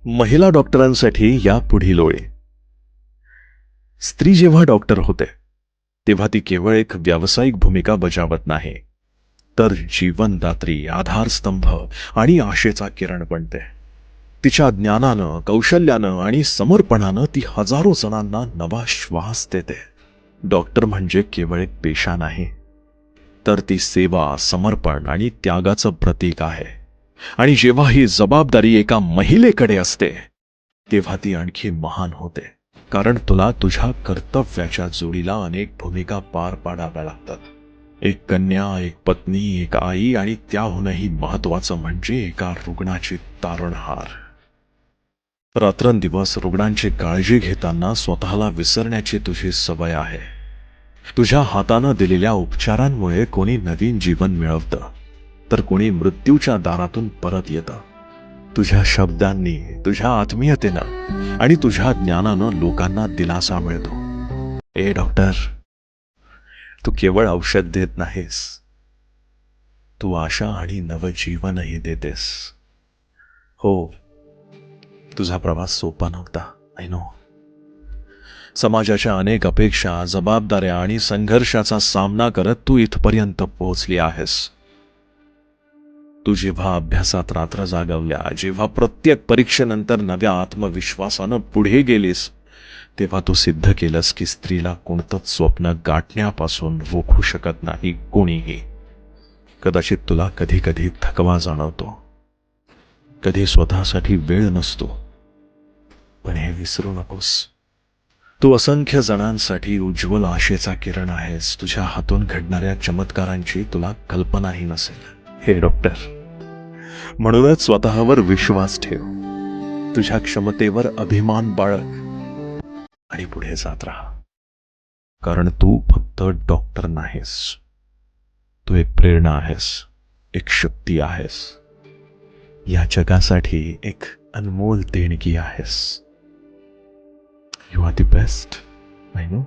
महिला डॉक्टरांसाठी या पुढील ओळी. स्त्री जेव्हा डॉक्टर होते तेव्हा ती केवळ एक व्यावसायिक भूमिका बजावत नाही, तर जीवनदात्री, आधारस्तंभ आणि आशेचा किरण बनते. तिच्या ज्ञानानं, कौशल्यानं आणि समर्पणानं ती हजारो जणांना नवा श्वास देते. डॉक्टर म्हणजे केवळ एक पेशा नाही, तर ती सेवा, समर्पण आणि त्यागाचं प्रतीक आहे. आणि जेव्हा ही जबाबदारी एका महिलेकडे असते तेव्हा ती आणखी महान होते. कारण तुला तुझ्या कर्तव्याच्या जोडीला अनेक भूमिका पार पाडाव्या लागतात. एक कन्या, एक पत्नी, एक आई आणि त्याहूनही महत्वाचं म्हणजे एका रुग्णाची तारणहार. रात्रंदिवस रुग्णांची काळजी घेताना स्वतःला विसरण्याची तुझी सवय आहे. तुझ्या हातानं दिलेल्या उपचारांमुळे कोणी नवीन जीवन मिळवतं, तर कोणी मृत्यूच्या दारातून परत येतं. तुझ्या शब्दांनी, तुझ्या आत्मीयतेनं आणि तुझ्या ज्ञानानं लोकांना दिलासा मिळतो. ए डॉक्टर, तू केवळ औषध देत नाहीस, तू आशा आणि नवजीवनही देतेस. हो, तुझा प्रवास सोपा नव्हता, आय नो. समाजाच्या अनेक अपेक्षा, जबाबदाऱ्या आणि संघर्षाचा सामना करत तू इथपर्यंत पोहोचली आहेस. तू जेव्हा अभ्यासात रात्र जागवल्या, जेव्हा प्रत्येक परीक्षेनंतर नव्या आत्मविश्वासानं पुढे गेलीस, तेव्हा तू सिद्ध केलंस की स्त्रीला कोणतंच स्वप्न गाठण्यापासून रोखू शकत नाही कोणीही. कदाचित तुला कधी कधी थकवा जाणवतो, कधी स्वतःसाठी वेळ नसतो, पण हे विसरू नकोस, तू असंख्य जणांसाठी उज्ज्वल आशेचा किरण आहेस. तुझ्या हातून घडणाऱ्या चमत्कारांची तुला कल्पनाही नसेल. हे डॉक्टर, म्हणूनच स्वतःवर विश्वास ठेव, तुझ्या क्षमतेवर अभिमान बाळग आणि पुढे जात राहा. कारण तू फक्त डॉक्टर नाहीस, तू एक प्रेरणा आहेस, एक शक्ती आहेस, या जगासाठी एक अनमोल देणगी आहेस. You are the best, I no.